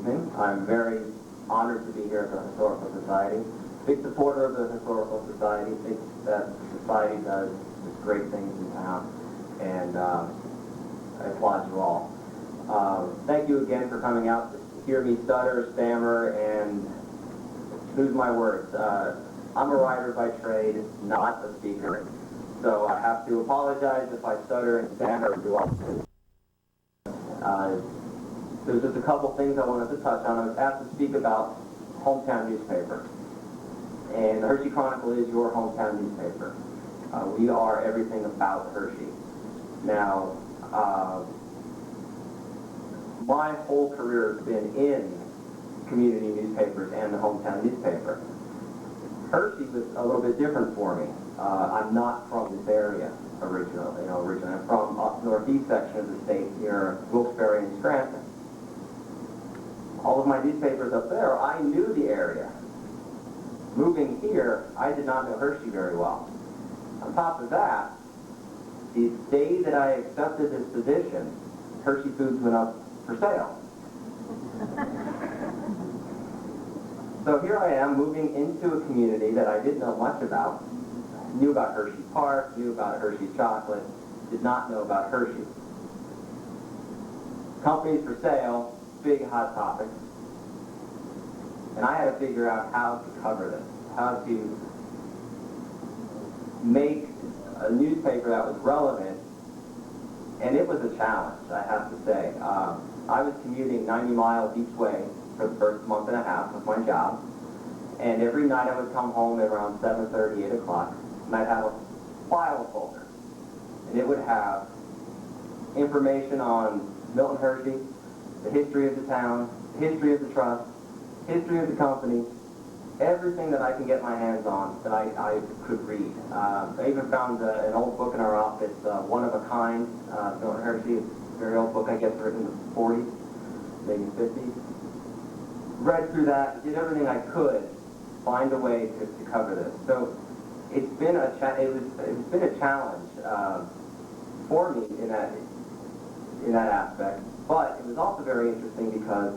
evening. I'm very honored to be here at the Historical Society. Big supporter of the Historical Society. Think that the Society does just great things in town, and I applaud you all. Thank you again for coming out to hear me stutter, stammer, and lose my words. I'm a writer by trade, not a speaker, so I have to apologize if I stutter and stammer or do all this. There's just a couple things I wanted to touch on. I was asked to speak about hometown newspaper, and the Hershey Chronicle is your hometown newspaper. We are everything about Hershey. Now, my whole career has been in community newspapers and the hometown newspaper. Hershey was a little bit different for me. I'm not from this area originally. I'm from up northeast section of the state near Wilkes-Barre and Scranton. All of my newspapers up there, I knew the area. Moving here, I did not know Hershey very well. On top of that, the day that I accepted this position, Hershey Foods went up for sale. So here I am, moving into a community that I didn't know much about. Knew about Hershey Park, knew about Hershey chocolate, did not know about Hershey. Companies for sale, big hot topic. And I had to figure out how to cover this, how to make a newspaper that was relevant, and it was a challenge, I have to say. I was commuting 90 miles each way for the first month and a half of my job, and every night I would come home at around 7:30, 8 o'clock, and I'd have a file folder, and it would have information on Milton Hershey, the history of the town, the history of the trust, history of the company, everything that I can get my hands on that I could read. I even found an old book in our office, One of a Kind, Milton Hershey, a very old book, I guess written in the 40s, maybe 50s. Read through that, did everything I could, find a way to cover this. So it's been it's been a challenge for me in that aspect, but it was also very interesting because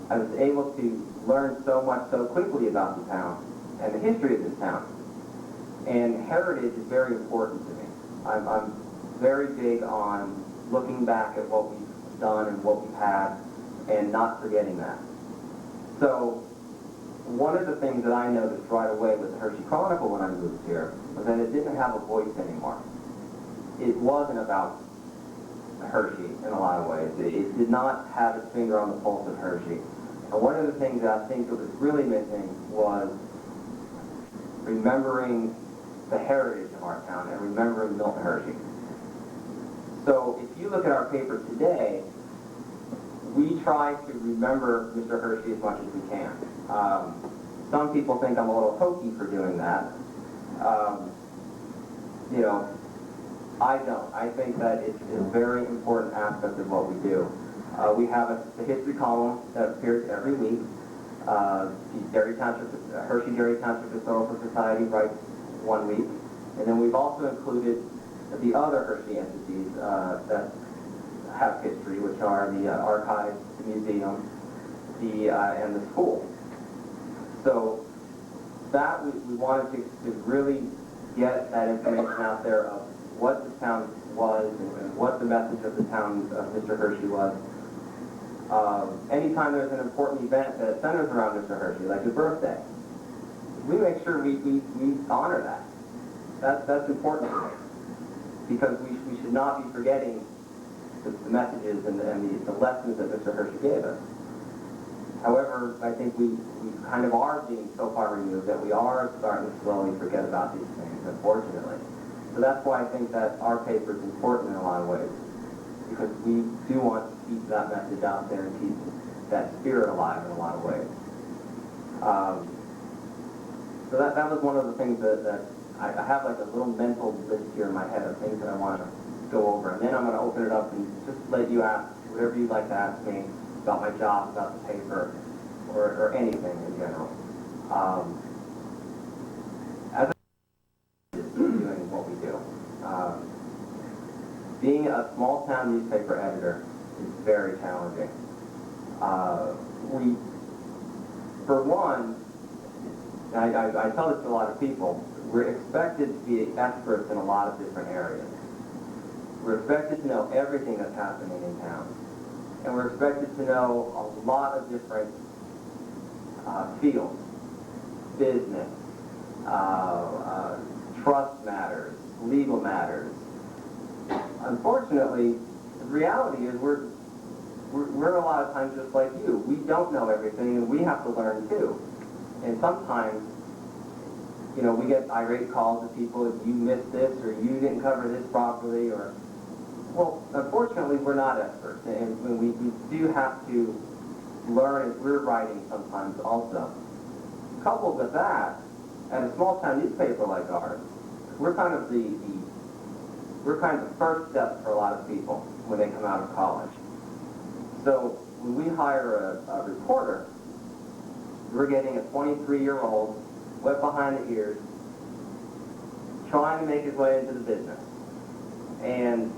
I was able to learn so much so quickly about the town and the history of this town. And heritage is very important to me. I'm very big on looking back at what we've done and what we've had and not forgetting that. So one of the things that I noticed right away with the Hershey Chronicle when I moved here was that it didn't have a voice anymore. It wasn't about Hershey in a lot of ways. It did not have its finger on the pulse of Hershey. And one of the things that I think that was really missing was remembering the heritage of our town and remembering Milton Hershey. So if you look at our paper today, we try to remember Mr. Hershey as much as we can. Some people think I'm a little hokey for doing that. I don't. I think that it's a very important aspect of what we do. We have a history column that appears every week. Hershey Dairy Township Historical Society writes one week. And then we've also included the other Hershey entities that have history, which are the archives, the museum, and the school. So that we wanted to really get that information out there of what the town was and what the message of the town of Mr. Hershey was. Anytime there's an important event that centers around Mr. Hershey, like his birthday, we make sure we honor that. That's important to me, because we should not be forgetting the messages and the lessons that Mr. Hershey gave us. However, I think we kind of are being so far removed that we are starting to slowly forget about these things, unfortunately. So that's why I think that our paper is important in a lot of ways, because we do want to keep that message out there and keep that spirit alive in a lot of ways. So that was one of the things that I have like a little mental list here in my head of things that I want to go over. And then I'm going to open it up and just let you ask whatever you'd like to ask me about my job, about the paper, or anything in general. As doing what we do. Being a small town newspaper editor is very challenging. We, for one, I tell this to a lot of people, we're expected to be experts in a lot of different areas. We're expected to know everything that's happening in town. And we're expected to know a lot of different fields, business, trust matters, legal matters. Unfortunately, the reality is we're a lot of times just like you. We don't know everything, and we have to learn too. And sometimes, you know, we get irate calls of people, you missed this, or you didn't cover this properly, or, well, unfortunately, we're not experts, and we do have to learn as we're writing sometimes also. Coupled with that, at a small town newspaper like ours, we're kind of the first step for a lot of people when they come out of college. So when we hire a reporter, we're getting a 23-year-old wet behind the ears, trying to make his way into the business. And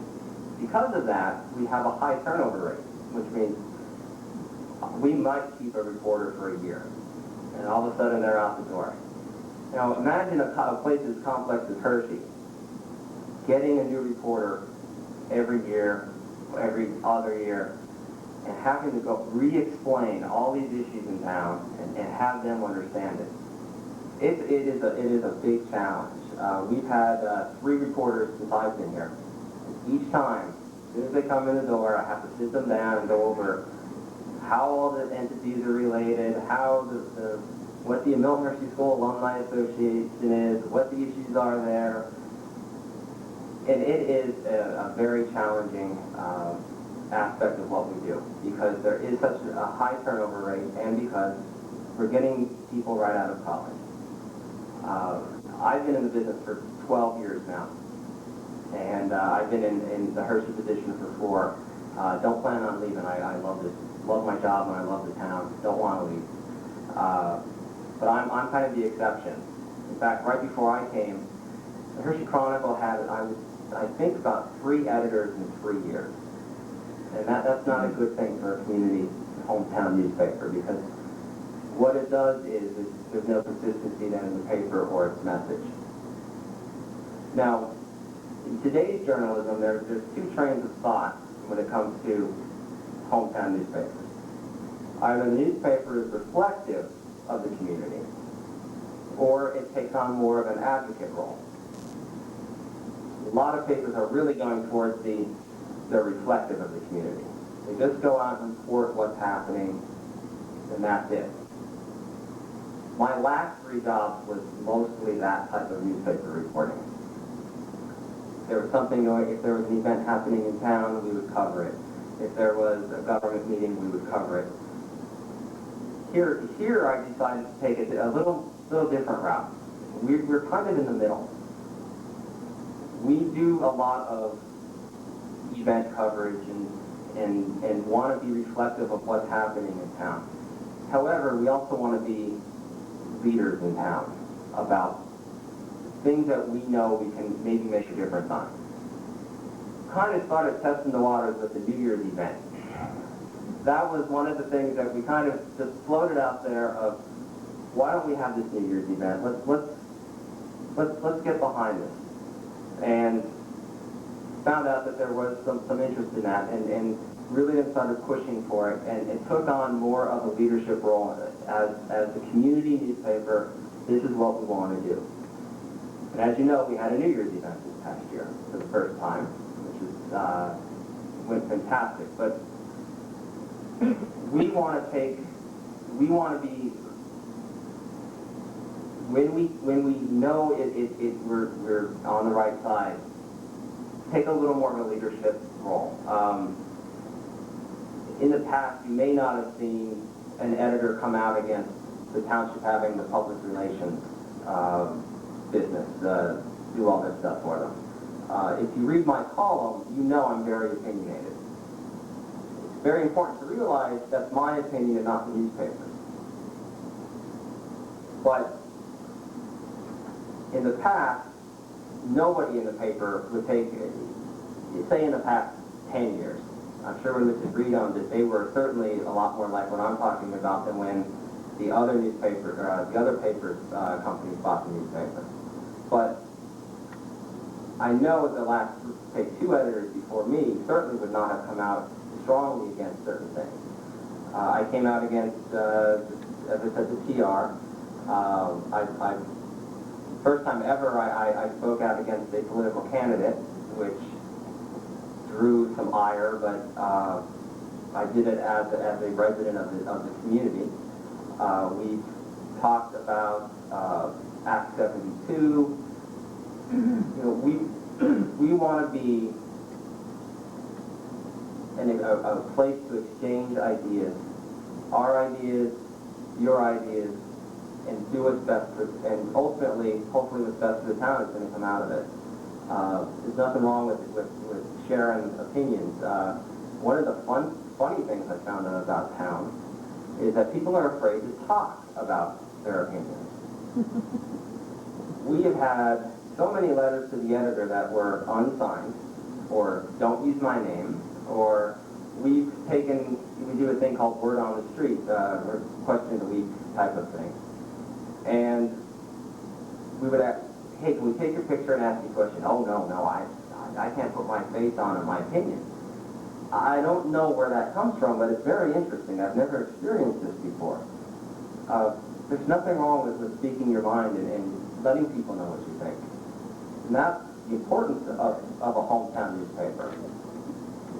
because of that, we have a high turnover rate, which means we might keep a reporter for a year, and all of a sudden they're out the door. Now imagine a place as complex as Hershey, getting a new reporter every year, every other year, and having to go re-explain all these issues in town and have them understand it. It is a big challenge. We've had 3 reporters since I've been here. Each time, as soon as they come in the door, I have to sit them down and go over how all the entities are related, how what the Milton Hershey School Alumni Association is, what the issues are there. And it is a very challenging aspect of what we do, because there is such a high turnover rate, and because we're getting people right out of college. I've been in the business for 12 years now, and I've been in the Hershey position for 4. Don't plan on leaving. I love my job, and I love the town. Don't want to leave. But I'm kind of the exception. In fact, right before I came, the Hershey Chronicle had, I think, about 3 editors in 3 years. And that's not a good thing for a community hometown newspaper, because what it does is there's no consistency then in the paper or its message. Now, in today's journalism, there's 2 trains of thought when it comes to hometown newspapers. Either the newspaper is reflective of the community, or it takes on more of an advocate role. A lot of papers are really going towards they're reflective of the community. They just go out and report what's happening, and that's it. My last 3 jobs was mostly that type of newspaper reporting. If there was something going, if there was an event happening in town, we would cover it. If there was a government meeting, we would cover it. Here I decided to take it a little different route. We're kind of in the middle. We do a lot of event coverage and want to be reflective of what's happening in town. However, we also want to be leaders in town about things that we know we can maybe make a difference on. Kind of started testing the waters with the New Year's event. That was one of the things that we kind of just floated out there of, why don't we have this New Year's event? Let's get behind this. And found out that there was some interest in that, and really then started pushing for it, and it took on more of a leadership role as the community newspaper. This is what we want to do. And as you know, we had a New Year's event this past year for the first time, which went fantastic. But we want to be, when we know we're on the right side, take a little more of a leadership role. In the past, you may not have seen an editor come out against the township having the public relations business do all this stuff for them. If you read my column, you know I'm very opinionated. It's very important to realize that's my opinion and not the newspaper's. But in the past, nobody in the paper would take, say in the past 10 years, I'm sure when Mrs. Reed owned it, they were certainly a lot more like what I'm talking about than when the other papers companies bought the newspaper. But I know the last, say, 2 editors before me certainly would not have come out strongly against certain things. I came out against, as I said, the TR. First time ever I spoke out against a political candidate, which drew some ire, but I did it as a resident of the community. We talked about Act 72. You know, we want to be a place to exchange ideas, our ideas, your ideas, and do what's best for, and ultimately, hopefully what's best for the town is going to come out of it. There's nothing wrong with sharing opinions. One of the funny things I found out about town is that people are afraid to talk about their opinions. We have had so many letters to the editor that were unsigned, or don't use my name, or we do a thing called word on the street, or question of the week type of thing. And we would ask, hey, can we take your picture and ask you a question? Oh, no, I can't put my face on it, my opinion. I don't know where that comes from, but it's very interesting. I've never experienced this before. There's nothing wrong with speaking your mind and letting people know what you think. And that's the importance of a hometown newspaper.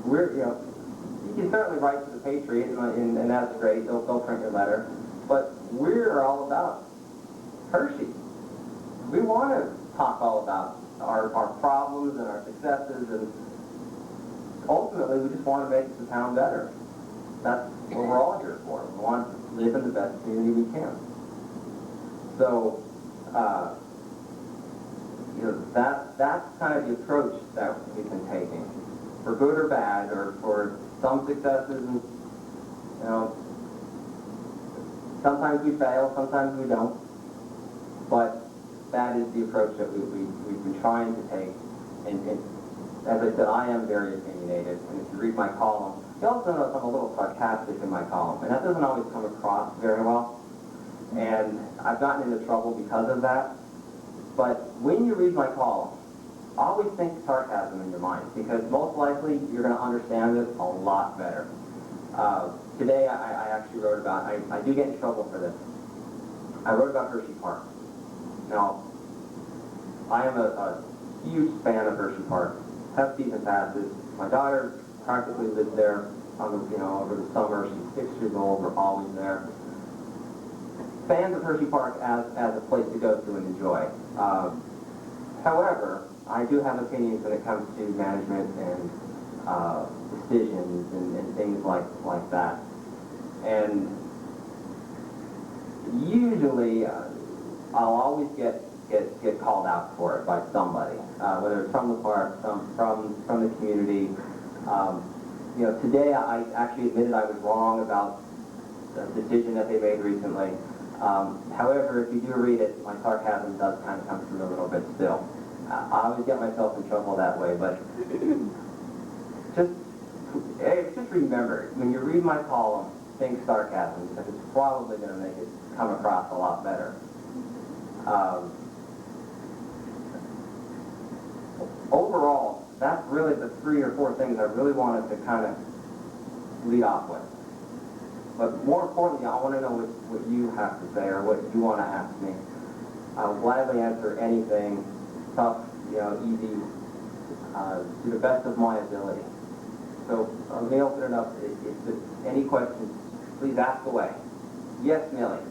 You can certainly write to the Patriot, and that's great. They'll print your letter. But we're all about Hershey. We want to talk all about our problems and our successes, and ultimately we just want to make the town better. That's what we're all here for. We want to live in the best community we can. So, that's kind of the approach that we've been taking, for good or bad, or for some successes, and sometimes we fail, sometimes we don't, but that is the approach that we've been trying to take. And as I said, I am very opinionated, and if you read my column, you also notice I'm a little sarcastic in my column, and that doesn't always come across very well, and I've gotten into trouble because of that. But when you read my column, always think sarcasm in your mind, because most likely you're going to understand it a lot better. Today I actually wrote about, I do get in trouble for this, I wrote about Hershey Park. Now, I am a huge fan of Hershey Park, have season passes. My daughter practically lives there over the summer. She's 6 years old, we're always there. Fans of Hershey Park as a place to go to and enjoy. However, I do have opinions when it comes to management and decisions and things like that. And usually, I'll always get called out for it by somebody, whether it's from the park, from the community. Today I actually admitted I was wrong about the decision that they made recently. However, if you do read it, my sarcasm does kind of come through a little bit still. I always get myself in trouble that way, but just remember, when you read my column, think sarcasm, because it's probably going to make it come across a lot better. Overall, that's really the 3 or 4 things I really wanted to kind of lead off with. But more importantly, I want to know what you have to say or what you want to ask me. I'll gladly answer anything, tough, easy, to the best of my ability. So let me open it up. If there's any questions, please ask away. Yes, Millie.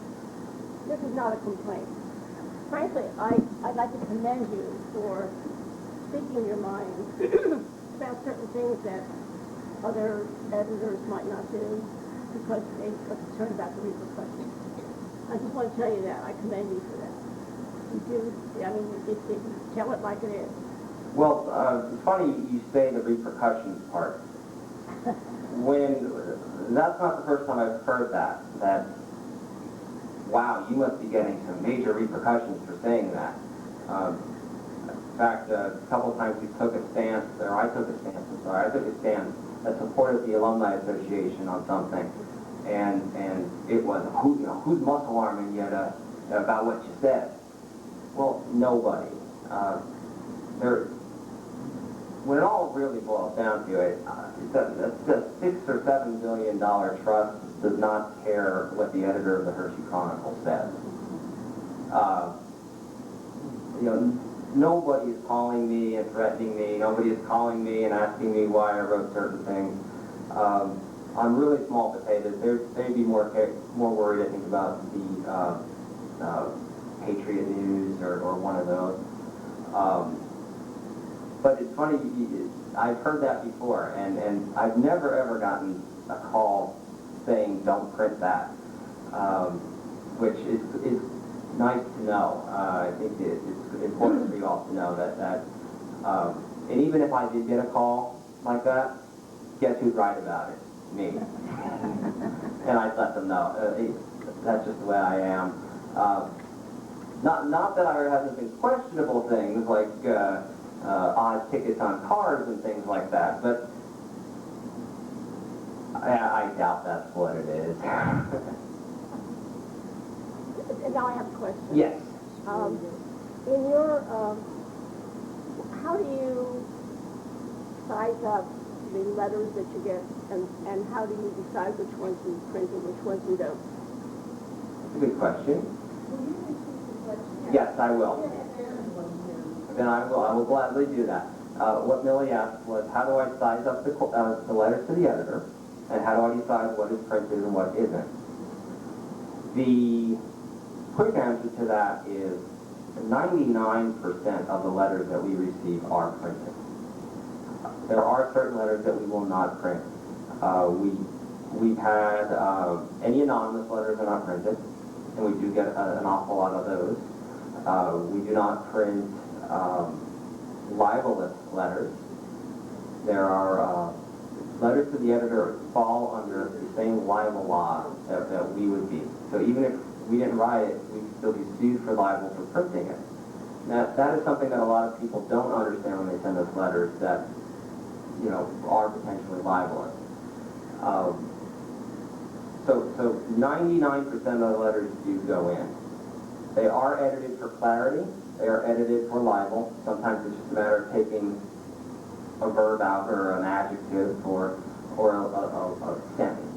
This is not a complaint. Frankly, I'd like to commend you for speaking your mind about certain things that other editors might not do because they are concerned about the repercussions. I just want to tell you that. I commend you for that. You do, you tell it like it is. Well, it's funny you say the repercussions part. That's not the first time I've heard that, wow, you must be getting some major repercussions for saying that. In fact, a couple of times we took a stance, or I took a stance that supported the Alumni Association on something, and it was, who's muscle arming you about what you said? Well, nobody. When it all really boils down to it, the $6 or $7 billion trust does not care what the editor of the Hershey Chronicle says. Nobody is calling me and threatening me. Nobody is calling me and asking me why I wrote certain things. I'm really small potatoes. They'd be more worried, I think, about the Patriot News or one of those. But it's funny, I've heard that before, and I've never ever gotten a call saying don't print that, which is nice to know. I think it's important for you all to know that and even if I did get a call like that, guess who's right about it? Me. And I let them know. That's just the way I am. Not that there hasn't been questionable things like odd tickets on cars and things like that, but I doubt that's what it is. And now I have a question. Yes. In your, how do you size up the letters that you get, and how do you decide which ones you print and which ones you don't? That's a good question. Yes, I will. Then I will gladly do that. What Millie asked was, how do I size up the letters to the editor, and how do I decide what is printed and what isn't? The quick answer to that is 99% of the letters that we receive are printed. There are certain letters that we will not print. We've had any anonymous letters are not printed, and we do get an awful lot of those. We do not print libelous letters. There are letters to the editor fall under the same libel law that we would be. So even if we didn't write it, we'd still be sued for libel for printing it. Now, that is something that a lot of people don't understand when they send us letters that, are potentially libelous. So 99% of the letters do go in. They are edited for clarity. They are edited for libel. Sometimes it's just a matter of taking a verb out or an adjective or a sentence.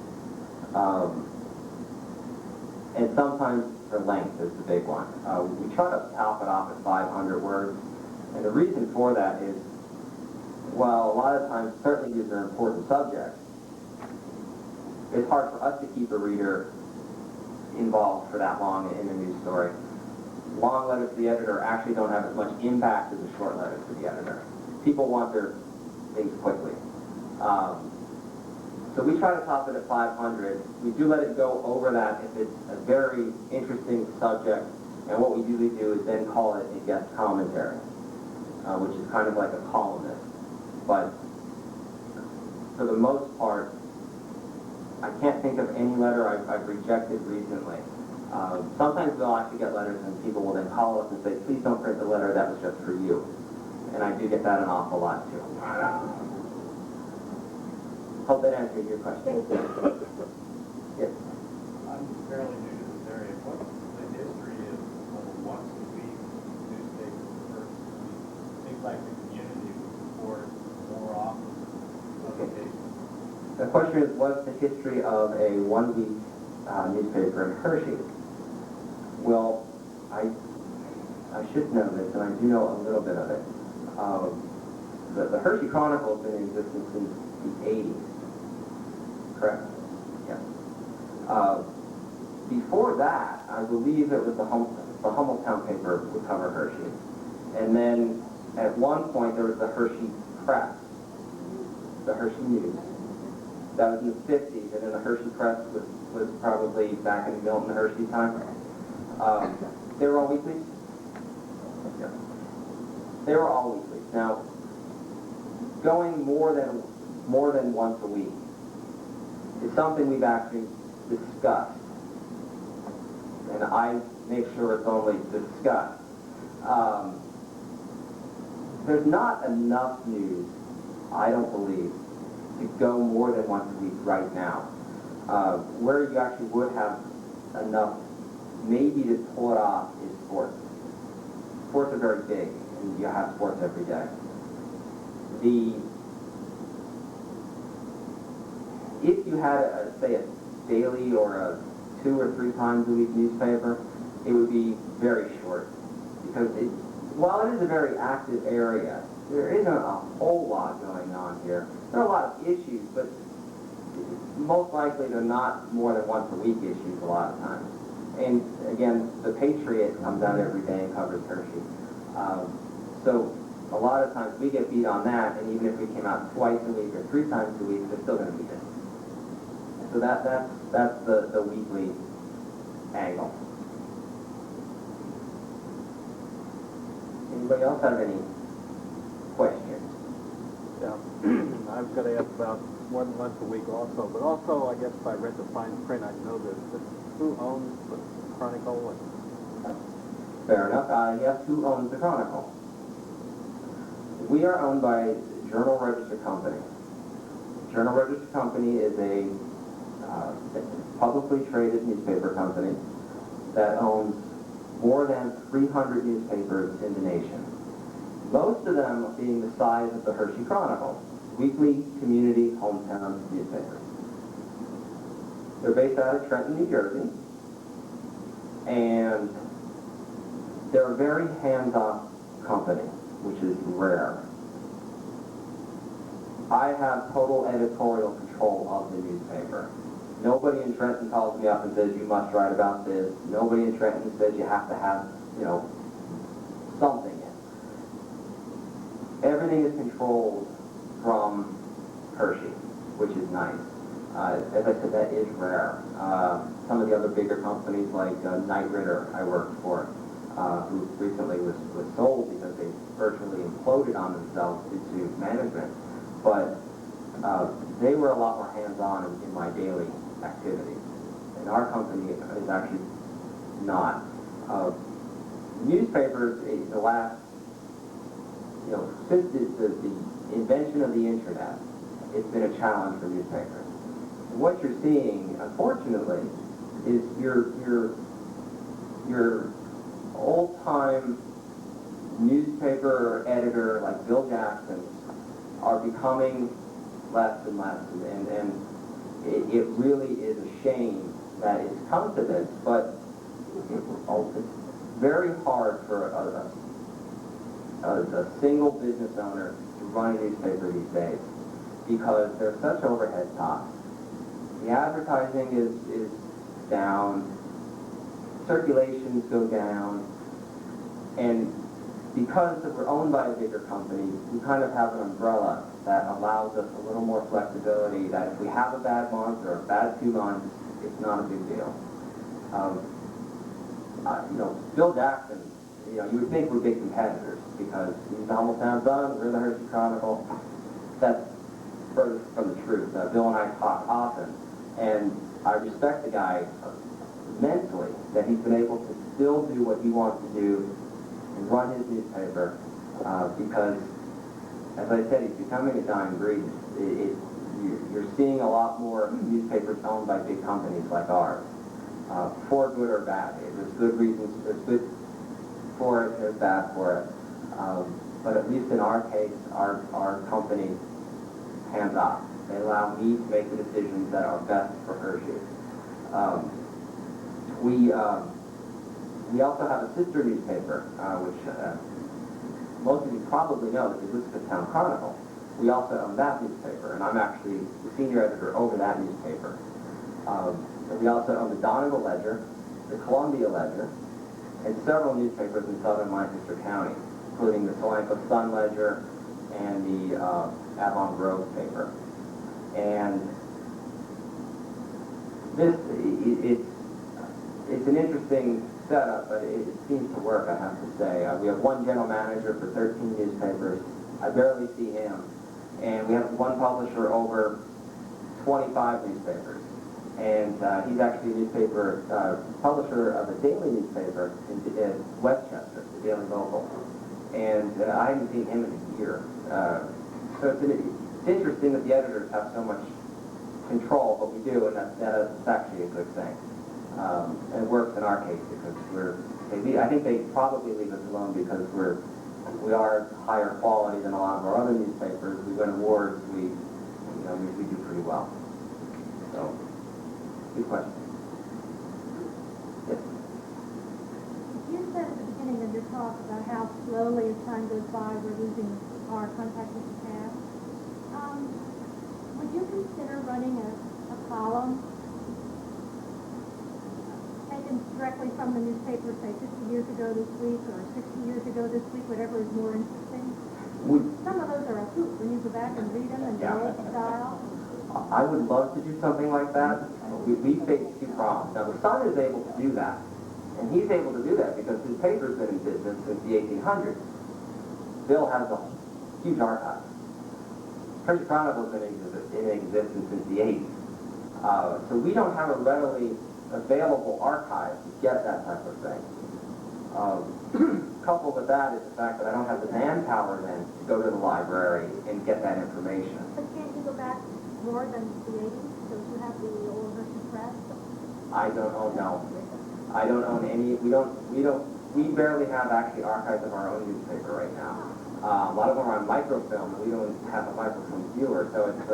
And sometimes for length is the big one. We try to top it off at 500 words. And the reason for that is, well, a lot of times, certainly these are important subjects. It's hard for us to keep a reader involved for that long in a news story. Long letters to the editor actually don't have as much impact as the short letters to the editor. People want their things quickly. So we try to top it at 500. We do let it go over that if it's a very interesting subject, and what we usually do is then call it a guest commentary, which is kind of like a columnist. But for the most part, I can't think of any letter I've rejected recently. Sometimes we'll actually get letters and people will then call us and say, please don't print the letter, that was just for you. And I do get that an awful lot too. Hope that answered your question. Yes. I'm fairly new to this area. What's the history of once-a-week newspaper versus things like the community would support more often publications? The question is, what's the history of a one-week newspaper in Hershey? Well, I should know this, and I do know a little bit of it. The Hershey Chronicle has been in existence since the 80s. Correct? Yes. Before that, I believe it was the Hummelstown paper would cover Hershey. And then at one point there was the Hershey Press, the Hershey News. That was in the 50s, and then the Hershey Press was probably back in Milton Hershey time. They were all weeklies? Yeah. They were all weeklies. Now, going more than once a week is something we've actually discussed. And I make sure it's only discussed. There's not enough news, I don't believe, to go more than once a week right now. Where you actually would have enough maybe to pull it off is sports. Sports are very big, and you have sports every day. If you had, say, a daily or a 2 or 3 times a week newspaper, it would be very short. Because while it is a very active area, there isn't a whole lot going on here. There are a lot of issues, but most likely they're not more than once a week issues a lot of times. And again, the Patriot comes out every day and covers Hershey. So a lot of times we get beat on that, and even if we came out twice a week or 3 times a week, they're still going to beat us. So that's the weekly angle. Anybody else have any questions? Yeah, I was going to ask about more than once a week also, but also I guess if I read the fine print, I know that who owns the Chronicle? Fair enough. Yes, who owns the Chronicle? We are owned by Journal Register Company. Journal Register Company is a publicly traded newspaper company that owns more than 300 newspapers in the nation. Most of them being the size of the Hershey Chronicle, weekly community hometown newspapers. They're based out of Trenton, New Jersey, and they're a very hands-off company, which is rare. I have total editorial control of the newspaper. Nobody in Trenton calls me up and says, you must write about this. Nobody in Trenton says you have to have, something in. Everything is controlled from Hershey, which is nice. As I said, that is rare. Some of the other bigger companies like Knight Ridder I worked for, who recently was sold because they virtually imploded on themselves into management. But they were a lot more hands-on in my daily activities. And our company is actually not. Newspapers, the last, since the invention of the internet, it's been a challenge for newspapers. And what you're seeing, unfortunately, is your old-time newspaper editor like Bill Jackson are becoming less and less, and it really is a shame that it's come to this, but it's very hard for a single business owner to run a newspaper these days because there's such overhead costs. The advertising is down, circulations go down, and because we're owned by a bigger company, we kind of have an umbrella that allows us a little more flexibility that if we have a bad month or a bad 2 months, it's not a big deal. Bill Jackson, you would think we're big competitors because he's the Hummelstown Sun, we're the Hershey Chronicle. That's further from the truth. Bill and I talk often, and I respect the guy immensely that he's been able to still do what he wants to do and run his newspaper because, as I said, he's becoming a dying breed. You're seeing a lot more newspapers owned by big companies like ours, for good or bad. There's good reasons, there's good for it, there's bad for it. But at least in our case, our company hands off. They allow me to make the decisions that are best for Hershey. We also have a sister newspaper, which most of you probably know, the Elizabethtown Chronicle. We also own that newspaper, and I'm actually the senior editor over that newspaper. We also own the Donegal Ledger, the Columbia Ledger, and several newspapers in southern Lancaster County, including the Solanco Sun Ledger and the Avon Grove paper. And it's an interesting setup, but it seems to work, I have to say. We have one general manager for 13 newspapers. I barely see him. And we have one publisher over 25 newspapers. And he's actually a newspaper publisher of a daily newspaper in Westchester, the Daily Local. And I haven't seen him in a year. So it's interesting that the editors have so much control, but we do, and that's actually a good thing. And it works in our case because I think they probably leave us alone because we are higher quality than a lot of our other newspapers. We win awards. We do pretty well. So, good question. Yes. You said at the beginning of your talk about how slowly as time goes by we're losing our contact with the past. Would you consider running a column taken directly from the newspaper, say 50 years ago this week or 60 years ago this week, whatever is more interesting? Some of those are a hoot when you go back and read them in the old style. I would love to do something like that. We face two problems. Now, the Sun is able to do that. And he's able to do that because his paper's been in business since the 1800s. Bill has a huge archive. Hershey Chronicle's been in existence since the 80s. So we don't have a readily available archive to get that type of thing. Coupled with that is the fact that I don't have the manpower then to go to the library and get that information. But can't you go back more than the 80s? Don't you have the old Hershey Press? I don't own, no. I don't own any, we barely have actually archives of our own newspaper right now. A lot of them are on microfilm, and we don't have a microfilm viewer, so it's,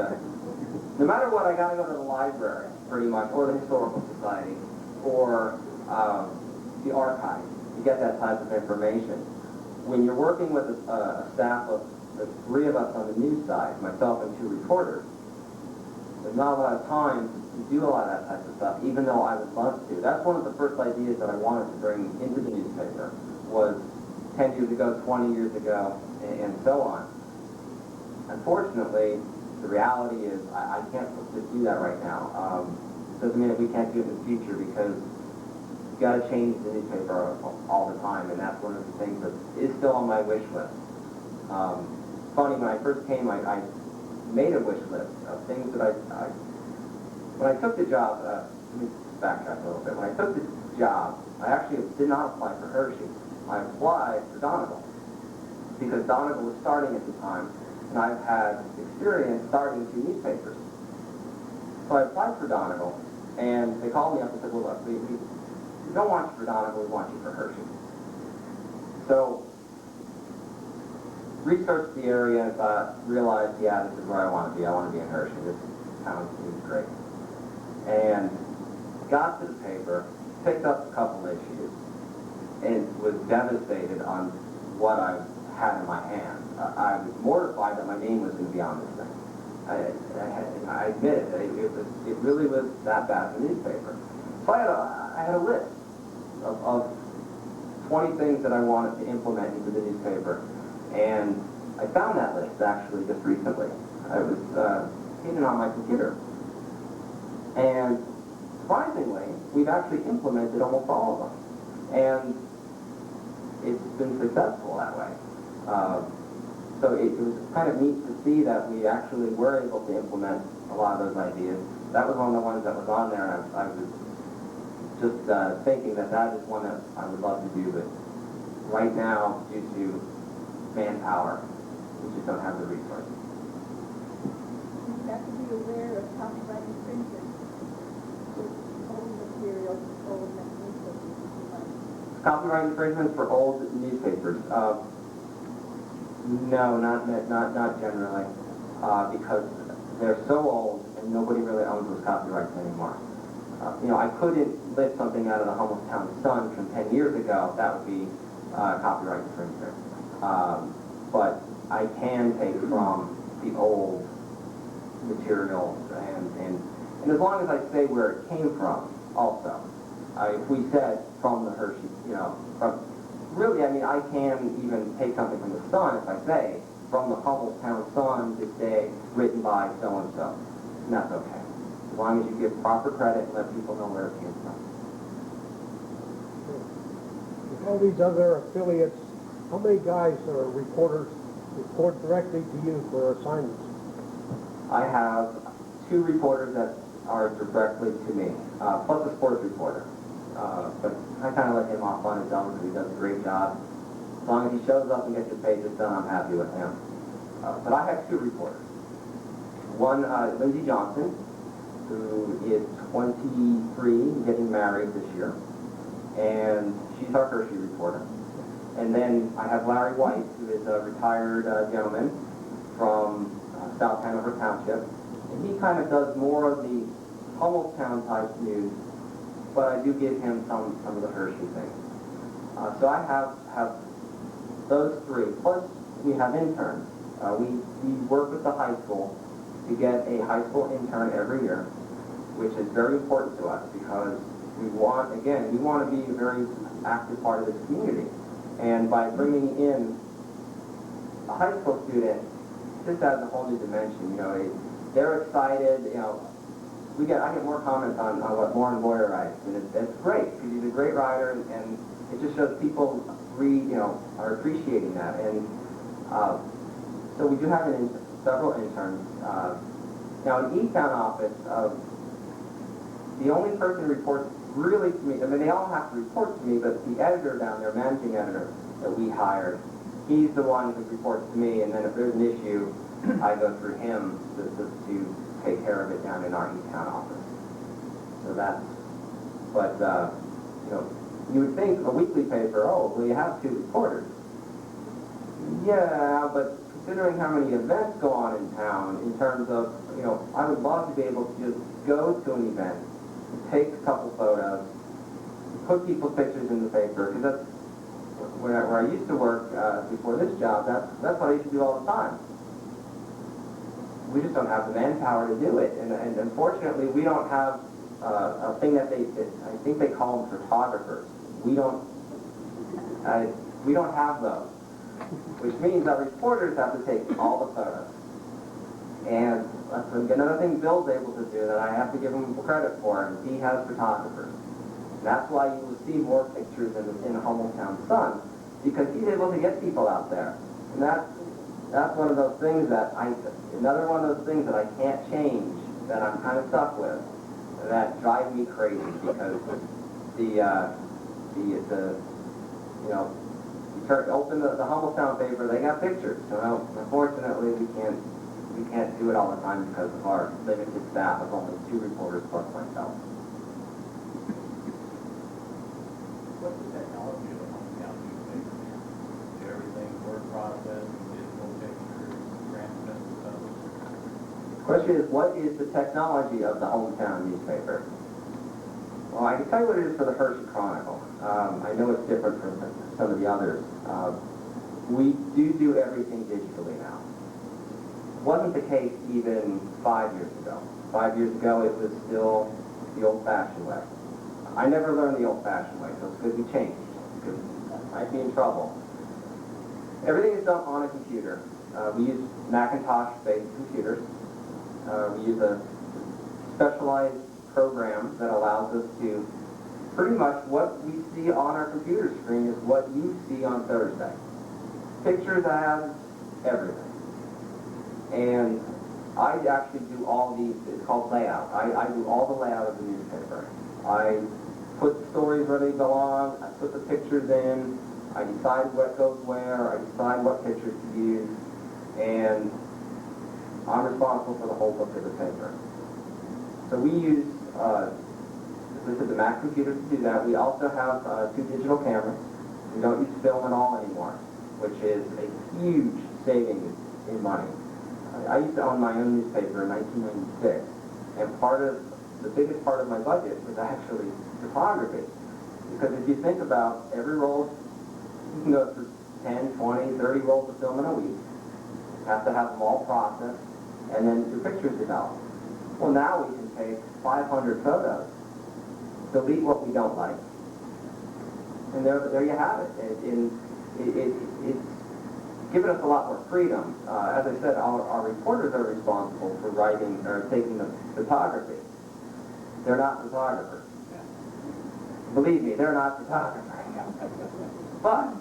no matter what, I gotta go to the library, pretty much, or the Historical Society, or the archive, to get that type of information. When you're working with a staff of the three of us on the news side, myself and two reporters, there's not a lot of time to do a lot of that type of stuff, even though I would love to. That's one of the first ideas that I wanted to bring into the newspaper, was 10 years ago, 20 years ago, and so on. Unfortunately, the reality is I can't just do that right now. Doesn't mean that we can't do it in the future because you've got to change the newspaper all the time, and that's one of the things that is still on my wish list. Funny, when I first came, I made a wish list of things that when I took the job, let me backtrack a little bit. When I took the job, I actually did not apply for Hershey. I applied for Donegal because Donegal was starting at the time, and I've had experience starting two newspapers. So I applied for Donegal, and they called me up and said, well, look, we don't want you for Donegal, we want you for Hershey. So, researched the area and realized, yeah, this is where I want to be. I want to be in Hershey. This town seems great. And got to the paper, picked up a couple issues, and was devastated on what I had in my hand. I was mortified that my name was going to be on this thing. I admit it. It really was that bad for the newspaper. So I had a list of 20 things that I wanted to implement into the newspaper. And I found that list actually just recently. I was hidden on my computer. And surprisingly, we've actually implemented almost all of them. And it's been successful that way. So it was kind of neat to see that we actually were able to implement a lot of those ideas. That was one of the ones that was on there, and I was just thinking that is one that I would love to do, but right now, due to manpower, we just don't have the resources. You have to be aware of copyright infringement with old materials, old newspapers. Copyright infringements for old newspapers. No, not generally, because they're so old and nobody really owns those copyrights anymore. I couldn't lift something out of the Hummelstown Sun from 10 years ago. That would be copyright infringement. But I can take from the old material, and as long as I say where it came from, also. If we said from the Hershey, really, I can even take something from the Sun if I say from the Hummelstown Sun this day, written by so-and-so. And that's okay. As long as you give proper credit and let people know where it came from. With all these other affiliates, how many guys or reporters report directly to you for assignments? I have 2 reporters that are directly to me, plus a sports reporter. But I kind of let him off on his own because he does a great job. As long as he shows up and gets his pages done, I'm happy with him. But I have 2 reporters. One, Lindsay Johnson, who is 23, getting married this year, and she's our Hershey reporter. And then I have Larry White, who is a retired gentleman from South Hanover Township, and he kind of does more of the Hummelstown type news, but I do give him some of the Hershey things. So I have those three, plus we have interns. We work with the high school to get a high school intern every year, which is very important to us because we want to be a very active part of this community. And by bringing in a high school student, this adds a whole new dimension. You know, they're excited. You know, I get more comments on what Lauren Boyer writes, and it's great because he's a great writer, and it just shows people are appreciating that. And so we do have several interns. Now, in E-Town office, the only person who reports really to me, I mean, they all have to report to me, but the editor down there, managing editor that we hired, he's the one who reports to me, and then if there's an issue, I go through him to take care of it down in our E-Town office. So that's, but, you would think a weekly paper, well, you have 2 reporters. Yeah, but considering how many events go on in town, in terms of, I would love to be able to just go to an event, take a couple photos, put people's pictures in the paper, because that's where I used to work before this job. That's what I used to do all the time. We just don't have the manpower to do it, and unfortunately, we don't have a thing that I think they call them photographers. We don't have those, which means our reporters have to take all the photos. And that's another thing Bill's able to do that I have to give him credit for, and he has photographers. And that's why you will see more pictures in the Hummelstown Sun, because he's able to get people out there. And that's one of those things another one of those things that I can't change, that I'm kind of stuck with, that drive me crazy, because open the Hummelstown paper, they got pictures. So unfortunately, we can't do it all the time because of our limited staff of only 2 reporters plus myself. What's the technology of the Hummelstown newspaper? Do everything word processed, digital pictures, transmit stuff? The question is, what is the technology of the Hometown newspaper? Well, I can tell you what it is for the Hershey Chronicle. I know it's different from some of the others. We do everything digitally now. It wasn't the case even 5 years ago. 5 years ago, it was still the old-fashioned way. I never learned the old-fashioned way, so it's good we changed, because I'd be in trouble. Everything is done on a computer. We use Macintosh-based computers. We use a specialized program that allows us to, pretty much what we see on our computer screen is what you see on Thursday. Pictures, ads, everything. And I actually do all these, it's called layout. I do all the layout of the newspaper. I put the stories where they belong, I put the pictures in, I decide what goes where, I decide what pictures to use, and I'm responsible for the whole book of the paper. So we use the Mac computer to do that. We also have 2 digital cameras. We don't use film at all anymore, which is a huge savings in money. I used to own my own newspaper in 1996, and the biggest part of my budget was actually photography. Because if you think about every roll, you can go through 10, 20, 30 rolls of film in a week. You have to have them all processed, and then your pictures developed. Well, now we can take 500 photos, delete what we don't like, and there you have it. It's given us a lot more freedom. As I said, our reporters are responsible for writing or taking the photography. They're not photographers. Believe me, they're not photographers. But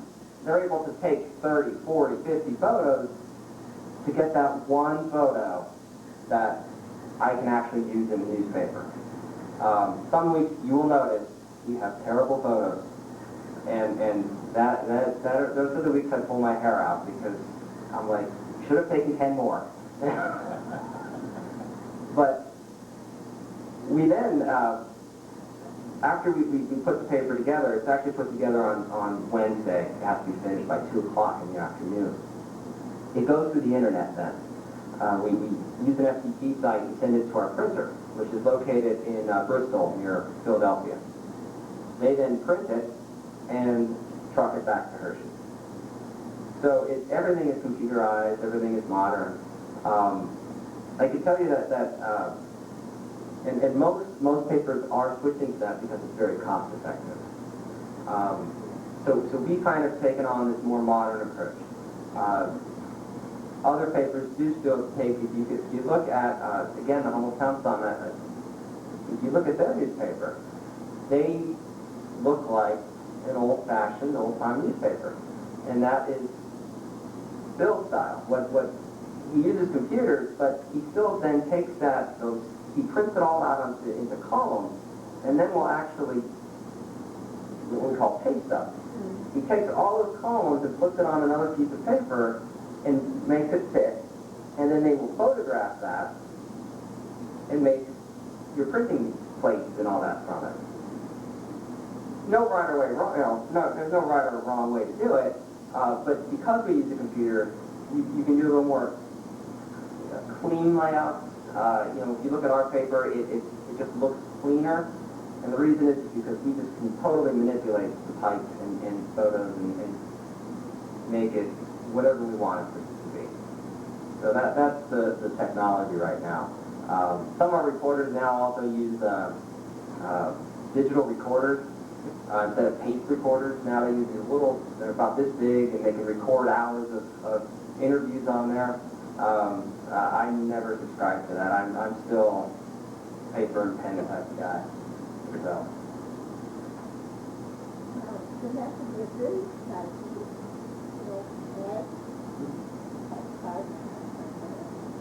they're able to take 30, 40, 50 photos to get that one photo that I can actually use in the newspaper. Some weeks you will notice we have terrible photos, and those are the weeks I pull my hair out because I'm like, should have taken 10 more. But we then, after we put the paper together, it's actually put together on Wednesday. It has to be finished by 2 o'clock in the afternoon. It goes through the internet then. We use an FTP site and send it to our printer, which is located in Bristol, near Philadelphia. They then print it and truck it back to Hershey. So everything is computerized, everything is modern. I can tell you that and most papers are switching to that because it's very cost effective. So we kind of taken on this more modern approach. Other papers do still take, if you look at, again, the Humboldt Town Sun, if you look at their newspaper, they look like an old-fashioned, old-time newspaper. And that is Bill's style. What he uses computers, but he still then takes he prints it all out into columns, and then will actually, what we call paste up. He takes all those columns and puts it on another piece of paper and makes it fit, and then they will photograph that and make your printing plates and all that from it. No right or wrong, there's no right or wrong way to do it, but because we use a computer, you can do a little more clean layout. If you look at our paper, it just looks cleaner, and the reason is because we just can totally manipulate the type and photos and make it whatever we want it to be. So that's the technology right now. Some of our reporters now also use digital recorders instead of tape recorders. Now they use these they're about this big, and they can record hours of interviews on there. I never subscribe to that. I'm still paper and pen type of guy. So.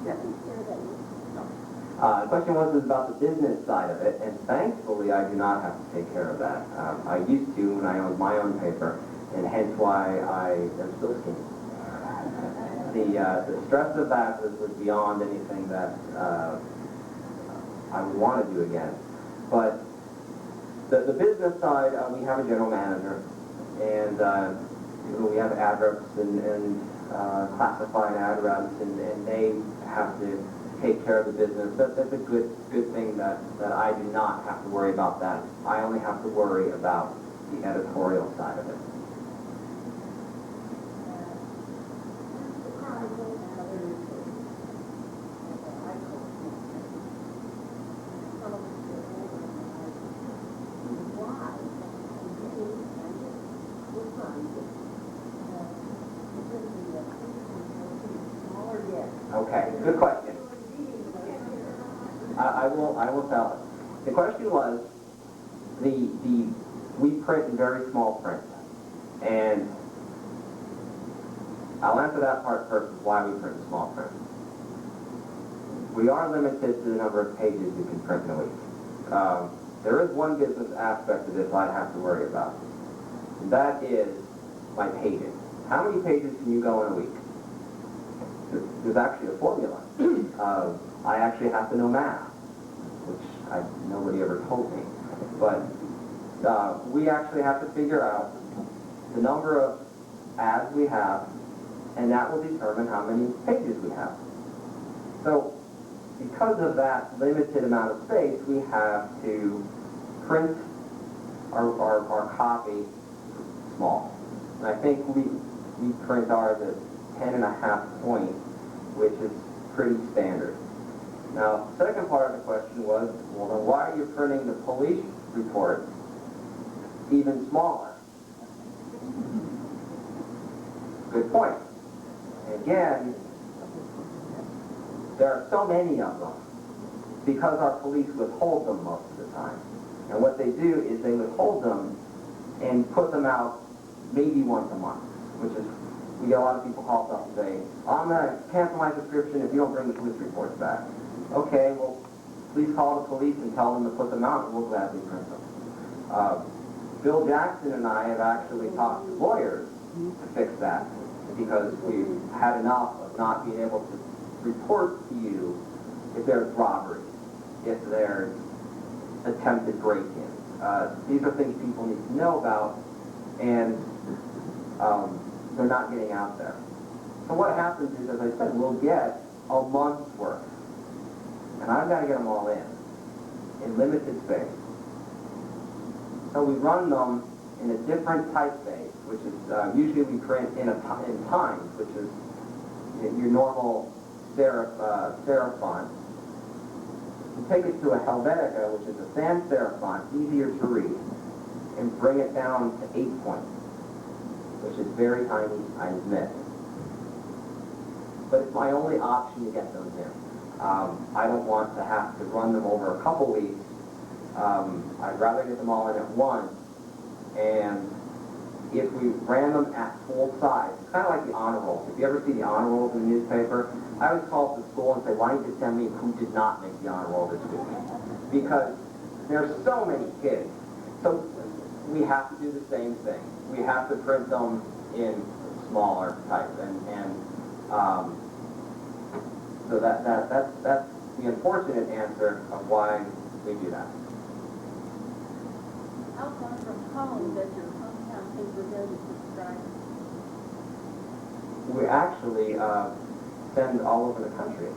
Yeah. The question was about the business side of it, and thankfully I do not have to take care of that. I used to when I owned my own paper, and hence why I am still skinny. The stress of that was beyond anything that I would want to do again. But the business side, we have a general manager, and we have ad reps and classified ad reps, and they have to take care of the business. That's a good thing that I do not have to worry about that. I only have to worry about the editorial side of it. Okay, good question. I will tell it. The question was, we print in very small print, and I'll answer that part first, why we print in small print. We are limited to the number of pages we can print in a week. There is one business aspect of this I'd have to worry about. And that is my pages. How many pages can you go in a week? There's actually a formula. I actually have to know math, which nobody ever told me. But we actually have to figure out the number of ads we have, and that will determine how many pages we have. So because of that limited amount of space, we have to print our copy small. And I think we print ours at 10.5 point, which is pretty standard. Now, the second part of the question was, well, then why are you printing the police reports even smaller? Good point. Again, there are so many of them because our police withhold them most of the time. And what they do is they withhold them and put them out maybe once a month, which is, we get a lot of people call us up and say, I'm going to cancel my subscription if you don't bring the police reports back. Okay, well, please call the police and tell them to put them out, and we'll gladly print them. Bill Jackson and I have actually talked to lawyers to fix that, because we've had enough of not being able to report to you if there's robberies, if there's attempted break-ins. These are things people need to know about, and they're not getting out there. So what happens is, as I said, we'll get a month's worth, and I've got to get them all in limited space. So we run them in a different typeface, which is usually we print in Times, which is your normal serif font. We take it to a Helvetica, which is a sans serif font, easier to read, and bring it down to 8 points, which is very tiny, I admit. But it's my only option to get those in. I don't want to have to run them over a couple weeks. I'd rather get them all in at once, and if we ran them at full size, it's kind of like the honor rolls. If you ever see the honor rolls in the newspaper, I always call up the school and say, why don't you send me who did not make the honor roll this week? Because there's so many kids. So we have to do the same thing. We have to print them in smaller type, and so that's the unfortunate answer of why we do that. How far from home does your hometown paper go to subscribe? We actually send all over the country.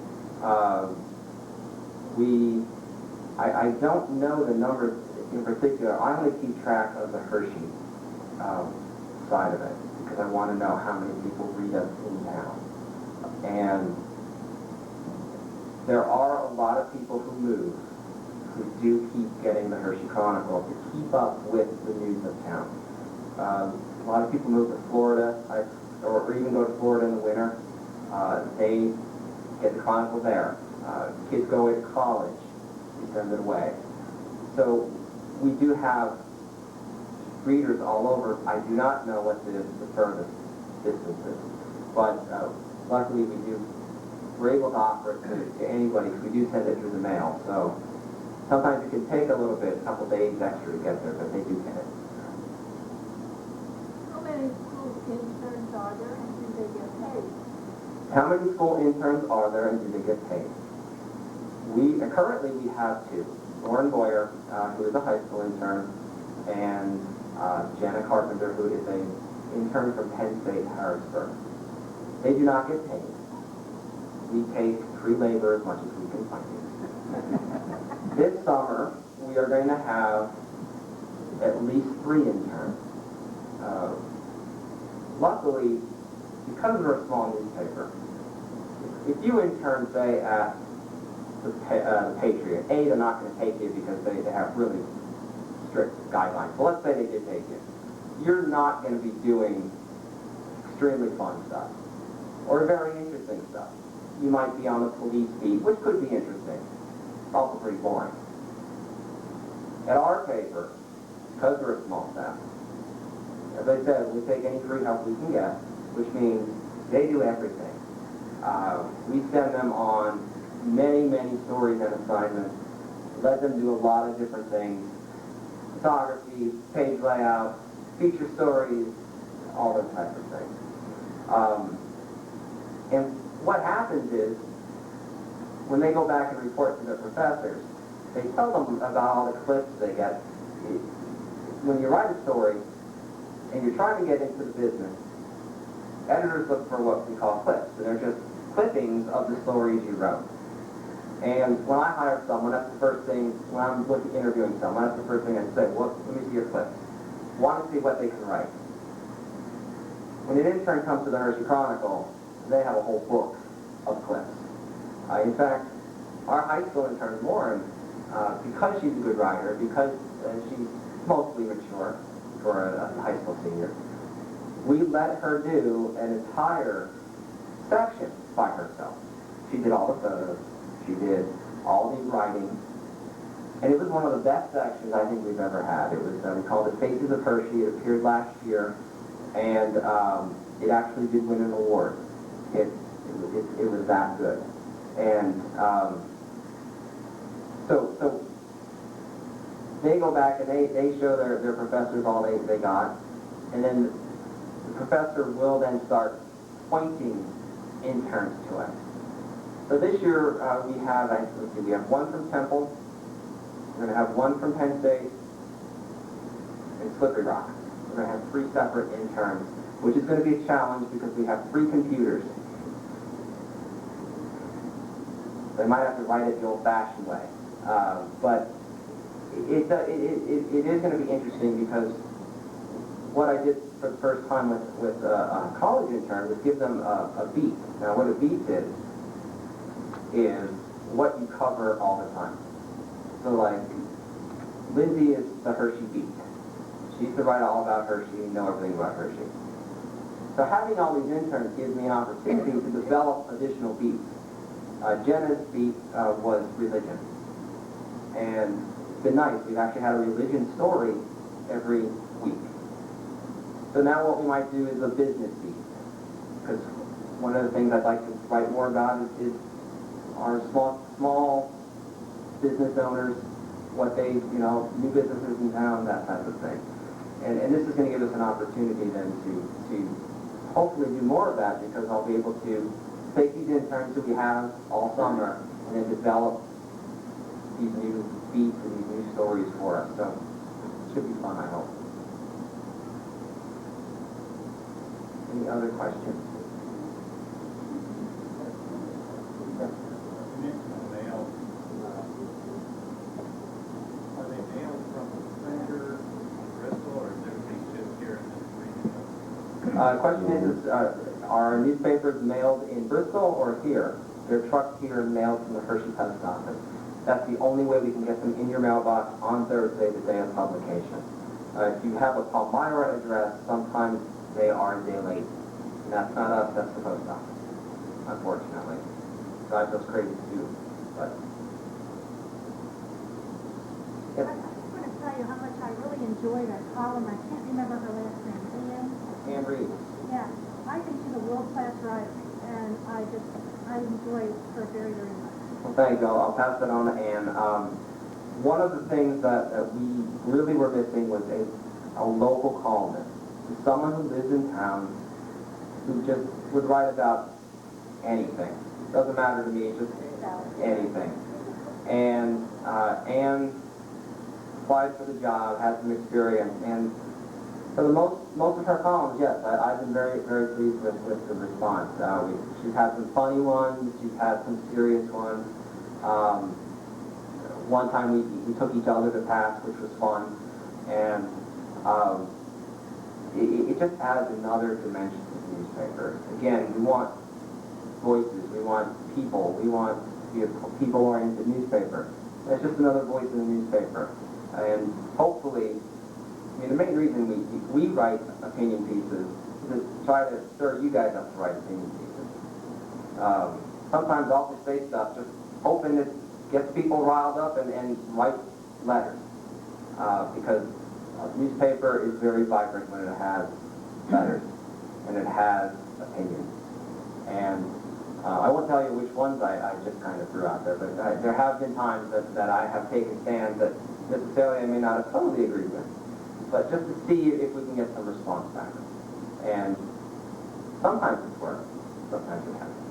I don't know the numbers in particular. I only keep track of the Hershey side of it because I want to know how many people read us in town. And there are a lot of people who move who do keep getting the Hershey Chronicle to keep up with the news of town. A lot of people move to Florida, or even go to Florida in the winter. They get the Chronicle there. Kids go away to college, we send it away. So we do have readers all over. I do not know what the furthest distance is, but luckily we're able to offer it to anybody because we do send it through the mail. So sometimes it can take a little bit, a couple days extra to get there, but they do get it. How many school interns are there, and do they get paid? How many school interns are there, and do they get paid? Currently we have two. Lauren Boyer, who is a high school intern, and Jenna Carpenter, who is an intern from Penn State, Harrisburg. They do not get paid. We take free labor as much as we can find it. This summer, we are going to have at least 3 interns. Luckily, because we're a small newspaper, if you intern, say, at the Patriot, A, they're not going to take you because they have really strict guidelines. But let's say they did take you. You're not going to be doing extremely fun stuff or very interesting stuff. You might be on the police beat, which could be interesting. It's also pretty boring. At our paper, because we're a small staff, as I said, we take any free help we can get, which means they do everything. We send them on many, many stories and assignments, let them do a lot of different things. Photography, page layout, feature stories, all those types of things. And what happens is, when they go back and report to their professors, they tell them about all the clips they get. When you write a story, and you're trying to get into the business, editors look for what we call clips. And they're just clippings of the stories you wrote. And when I hire someone, that's the first thing, when I'm interviewing someone, that's the first thing I say, well, let me see your clips. Want to see what they can write. When an intern comes to the Hershey Chronicle, they have a whole book of clips. In fact, our high school intern, Lauren, because she's a good writer, because she's mostly mature for a high school senior, we let her do an entire section by herself. She did all the photos. She did all the writing. And it was one of the best sections I think we've ever had. It was, we called it Faces of Hershey. It appeared last year, and it actually did win an award. It was that good. And so they go back and they show their professors all they got, and then the professor will then start pointing interns to us. So this year we have, let's see, we have one from Temple, we're going to have one from Penn State, and Slippery Rock. We're going to have 3 separate interns, which is going to be a challenge because we have 3 computers. They might have to write it the old-fashioned way. But it is going to be interesting because what I did for the first time with a college intern was give them a beat. Now what a beat is what you cover all the time. So like, Lindsay is the Hershey beat. She used to write all about Hershey and know everything about Hershey. So having all these interns gives me an opportunity to develop additional beats. Jenna's beat was religion. And it's been nice. We've actually had a religion story every week. So now what we might do is a business beat. Because one of the things I'd like to write more about is our small business owners, what they, new businesses in town, that type of thing. And this is going to give us an opportunity then to hopefully do more of that, because I'll be able to take these interns that we have all summer and then develop these new beats and these new stories for us. So it should be fun, I hope. Any other questions? Are they mailed from the printer in Bristol, or is everything shipped here in this region? The question is are newspapers mailed in Bristol or here? They're trucked here and mailed from the Hershey Post Office. That's the only way we can get them in your mailbox on Thursday, the day of publication. If you have a Palmyra address, sometimes they are a day late. And that's not us, that's the post office, unfortunately. Drives us crazy too, but... Yes. I just want to tell you how much I really enjoyed a column. I can't remember her last name. Anne Reed. Yeah, I think she's a world-class writer, and I enjoy her very, very much. Well, thank you. I'll pass that on to Anne. One of the things that we really were missing was a local columnist, someone who lives in town, who just would write about anything. Doesn't matter to me, just anything. And Anne applied for the job, had some experience, and for the most of her columns, yes, I've been very, very pleased with the response. She's had some funny ones, she's had some serious ones. One time we took each other to task, which was fun, and it just adds another dimension to the newspaper. Again, we want voices, we want people, we want to be a people-oriented newspaper. And it's just another voice in the newspaper. And hopefully, the main reason we write opinion pieces is to try to stir you guys up to write opinion pieces. Sometimes I'll just say stuff, just hoping it gets people riled up and write letters. Because a newspaper is very vibrant when it has letters and it has opinions. And I won't tell you which ones I just kind of threw out there, but there have been times that I have taken stands that necessarily I may not have totally agreed with, but just to see if we can get some response back. And sometimes it's worked, sometimes it hasn't.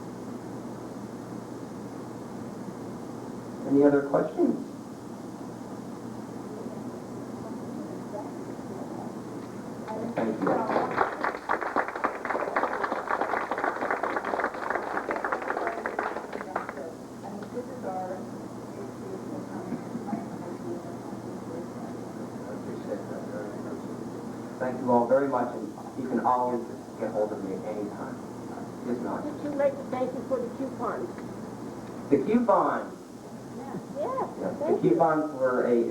Any other questions? Thank you. Thank you all very much, and you can always get hold of me at any time. Just know it. Would you like to thank you for the coupons? The coupons. Yes, Yes, the thank you. coupons were a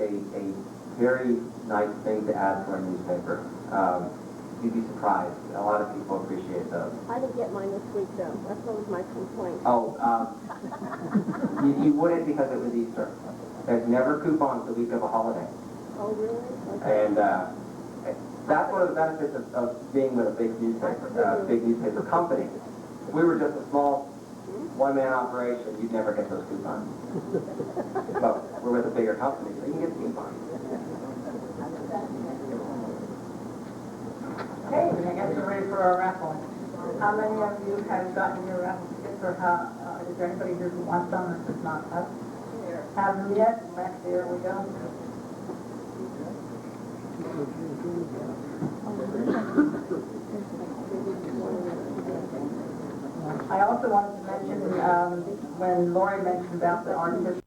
very nice thing to add to our newspaper. You'd be surprised. A lot of people appreciate those. I didn't get mine this week, though. That's always my complaint. Oh, you wouldn't because it was Easter. There's never coupons the week of a holiday. Oh, really? Okay. And that's one of the benefits of being with a big newspaper company. If we were just a small one-man operation, you'd never get those coupons. But we're with a bigger company, so you can get the coupons. Okay, I guess we're ready for our raffle. How many of you have gotten your raffle ticket for Is there anybody here who wants some that does not have them yet? There we go. I also wanted to mention, when Lori mentioned about the art history